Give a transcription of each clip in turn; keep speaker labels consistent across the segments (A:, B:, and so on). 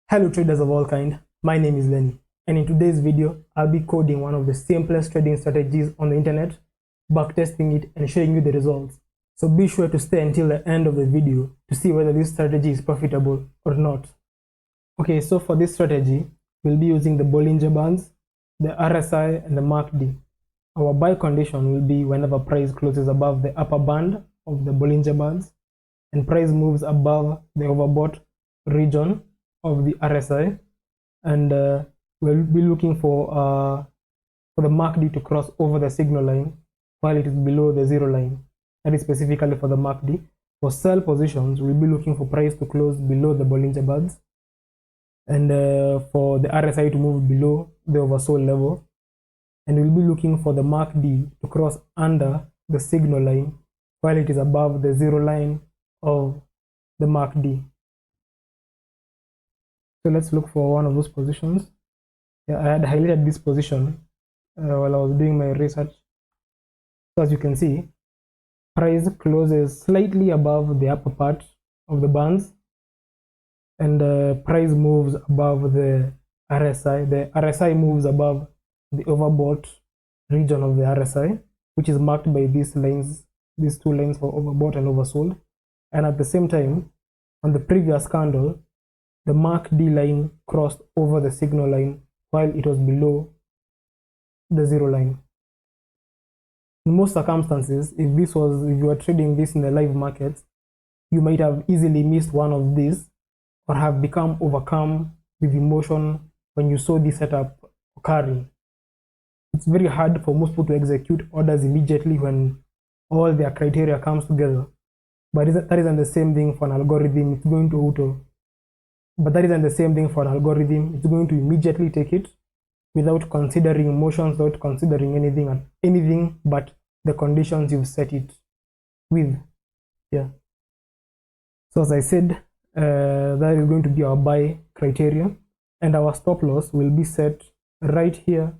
A: Hello traders of all kind, my name is Lenny, and in today's video I'll be coding one of the simplest trading strategies on the internet, backtesting it and showing you the results. So be sure to stay until the end of the video to see whether this strategy is profitable or not. Okay, so for this strategy we'll be using the Bollinger Bands, the RSI and the MACD. Our buy condition will be whenever price closes above the upper band of the Bollinger Bands and price moves above the overbought region of the RSI, and we'll be looking for the MACD to cross over the signal line while it is below the zero line. That is specifically for the MACD. For sell positions, we'll be looking for price to close below the Bollinger Bands, and for the RSI to move below the oversold level, and we'll be looking for the MACD to cross under the signal line while it is above the zero line of the MACD. So let's look for one of those positions. Yeah, I had highlighted this position while I was doing my research. So as you can see, price closes slightly above the upper part of the bands, and price moves above the RSI. The RSI moves above the overbought region of the RSI, which is marked by these lines, these two lines for overbought and oversold. And at the same time, on the previous candle, the MACD line crossed over the signal line while it was below the zero line. In most circumstances, if you were trading this in the live markets, you might have easily missed one of these or have become overcome with emotion when you saw this setup occurring. It's very hard for most people to execute orders immediately when all their criteria comes together. But that isn't the same thing for an algorithm. It's going to But that isn't the same thing for an algorithm. It's going to immediately take it without considering emotions, without considering anything but the conditions you've set it with. Yeah. So as I said, that is going to be our buy criteria, and our stop loss will be set right here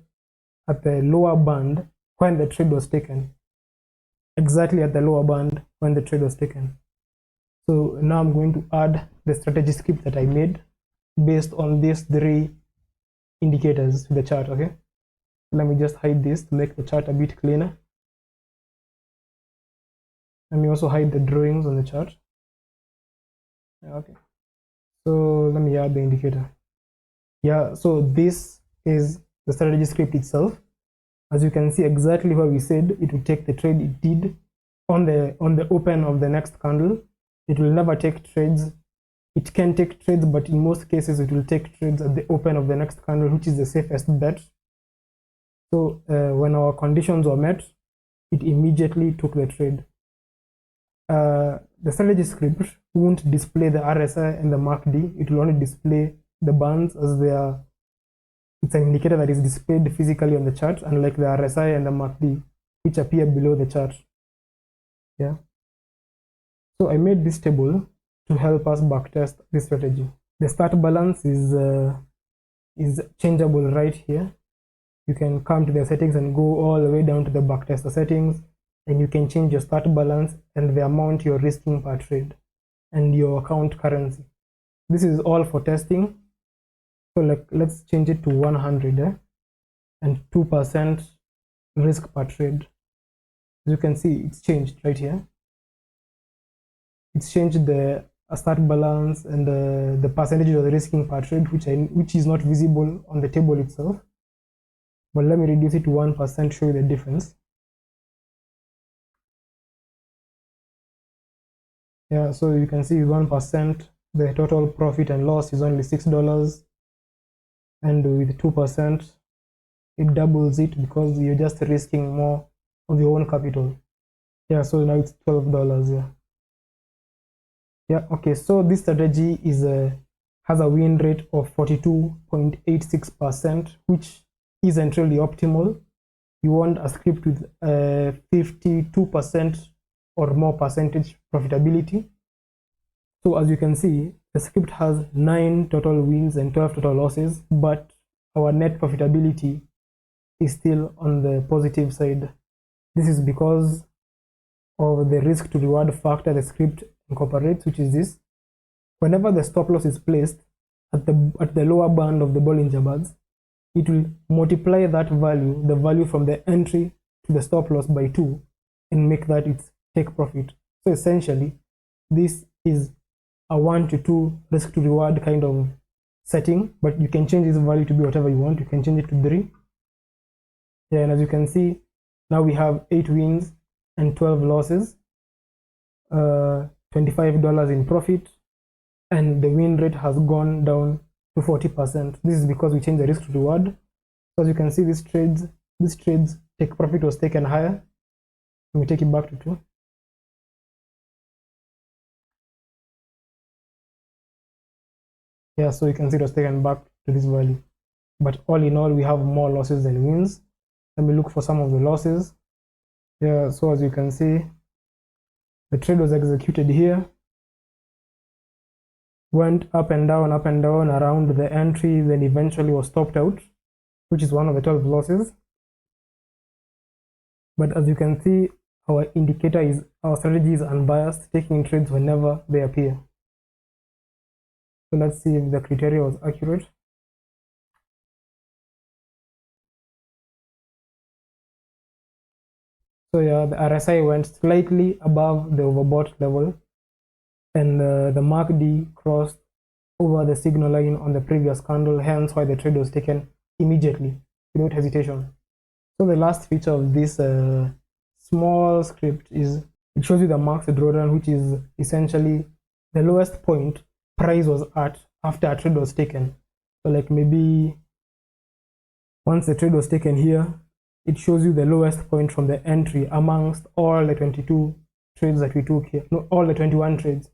A: at the lower band when the trade was taken. Exactly at the lower band when the trade was taken. So now I'm going to add the strategy script that I made based on these three indicators to the chart. Okay, let me just hide this to make the chart a bit cleaner. Let me also hide the drawings on the chart. Okay, so let me add the indicator. Yeah, so this is the strategy script itself. As you can see, exactly where we said it would take the trade, it did on the open of the next candle. It will never take trades. It can take trades, but in most cases it will take trades at the open of the next candle, which is the safest bet. So when our conditions were met, it immediately took the trade. The strategy script won't display the RSI and the MACD. It will only display the bands as they are. It's an indicator that is displayed physically on the chart, unlike the RSI and the MACD, which appear below the chart. Yeah. So I made this table to help us backtest this strategy. The start balance is changeable right here. You can come to the settings and go all the way down to the backtester settings, and you can change your start balance and the amount you're risking per trade and your account currency. This is all for testing. So let's change it to 100 and 2% risk per trade. As you can see, it's changed right here. It's changed the start balance and the percentage of the risking per trade, which is not visible on the table itself. But let me reduce it to 1%, show you the difference. Yeah, so you can see 1%, the total profit and loss is only $6, and with 2%, it doubles it because you're just risking more of your own capital. Yeah, so now it's $12. Yeah. Yeah, okay, so this strategy has a win rate of 42.86%, which isn't really optimal. You want a script with 52% or more percentage profitability. So as you can see, the script has 9 total wins and 12 total losses, but our net profitability is still on the positive side. This is because of the risk to reward factor the script incorporates, which is this. Whenever the stop loss is placed, at the lower band of the Bollinger Bands, it will multiply that value, the value from the entry to the stop loss, by 2 and make that its take profit. So essentially, this is a 1 to 2 risk to reward kind of setting, but you can change this value to be whatever you want. You can change it to 3. Yeah, and as you can see, now we have 8 wins and 12 losses, $25 in profit, and the win rate has gone down to 40%. This is because we changed the risk to reward. So as you can see, these trades take profit was taken higher. Let me take it back to 2. Yeah, so you can see it was taken back to this value. But all in all, we have more losses than wins. Let me look for some of the losses. Yeah, so as you can see, the trade was executed here, went up and down around the entry, then eventually was stopped out, which is one of the 12 losses. But as you can see, our strategy is unbiased, taking trades whenever they appear. So let's see if the criteria was accurate. So yeah, the RSI went slightly above the overbought level, and the MACD crossed over the signal line on the previous candle, hence why the trade was taken immediately without hesitation. So the last feature of this small script is it shows you the max drawdown, which is essentially the lowest point price was at after a trade was taken. So like maybe once the trade was taken here, it shows you the lowest point from the entry amongst all the 22 trades that we took here, no, all the 21 trades.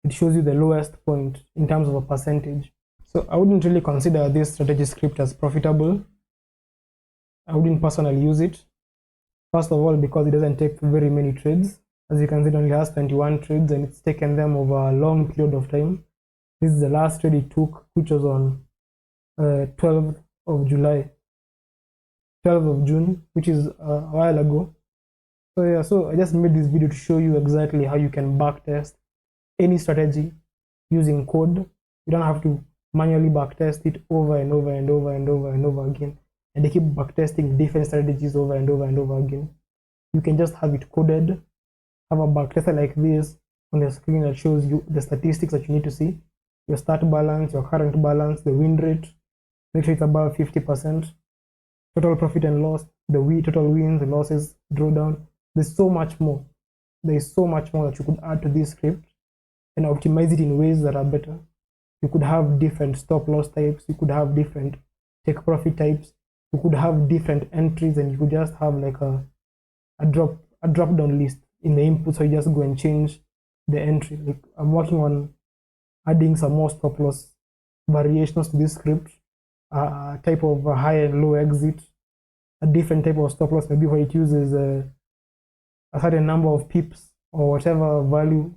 A: It shows you the lowest point in terms of a percentage. So I wouldn't really consider this strategy script as profitable. I wouldn't personally use it. First of all, because it doesn't take very many trades. As you can see, it only has 21 trades and it's taken them over a long period of time. This is the last trade it took, which was on 12th of July, 12th of June, which is a while ago. So yeah, so I just made this video to show you exactly how you can backtest any strategy using code. You don't have to manually backtest it over and over and over and over and over again, and they keep backtesting different strategies over and over and over again. You can just have it coded, have a backtester like this on the screen that shows you the statistics that you need to see: your start balance, your current balance, the win rate, make sure it's above 50%, total profit and loss, the total wins, the losses, drawdown. There's so much more. There is so much more that you could add to this script and optimize it in ways that are better. You could have different stop loss types, you could have different take profit types, you could have different entries, and you could just have like a drop down list in the input, so you just go and change the entry. Like I'm working on adding some more stop loss variations to this script, a type of high and low exit, a different type of stop loss, maybe where it uses a certain number of pips or whatever value,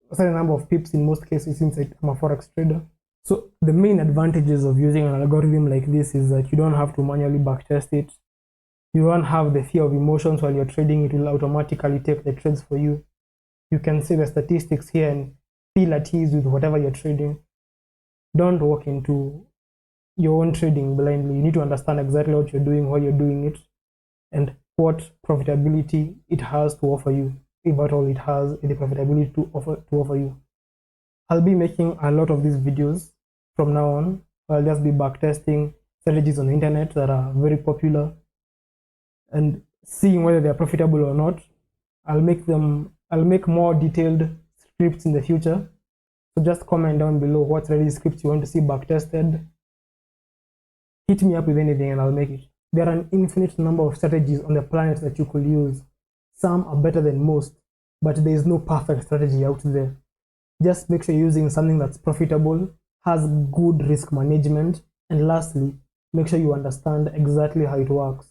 A: a certain number of pips in most cases, since I'm a forex trader. So the main advantages of using an algorithm like this is that you don't have to manually backtest it. You don't have the fear of emotions while you're trading. It will automatically take the trades for you. You can see the statistics here and feel at ease with whatever you're trading. Don't walk into your own trading blindly. You need to understand exactly what you're doing, why you're doing it, and what profitability it has to offer you, if at all it has any profitability to offer you. I'll be making a lot of these videos from now on. I'll just be backtesting strategies on the internet that are very popular and seeing whether they're profitable or not. I'll make more detailed scripts in the future. So just comment down below what strategy scripts you want to see backtested. Hit me up with anything and I'll make it. There are an infinite number of strategies on the planet that you could use. Some are better than most, but there is no perfect strategy out there. Just make sure you're using something that's profitable, has good risk management, and lastly, make sure you understand exactly how it works.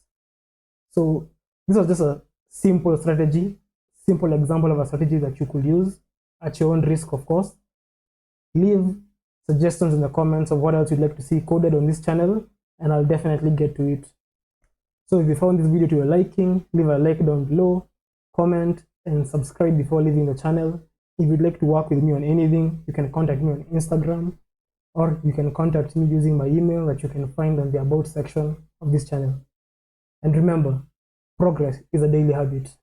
A: So this was just a simple strategy, simple example of a strategy that you could use at your own risk, of course. Leave suggestions in the comments of what else you'd like to see coded on this channel, and I'll definitely get to it. So if you found this video to your liking, leave a like down below, comment, and subscribe before leaving the channel. If you'd like to work with me on anything, you can contact me on Instagram. or you can contact me using my email that you can find on the About section of this channel. And remember, progress is a daily habit.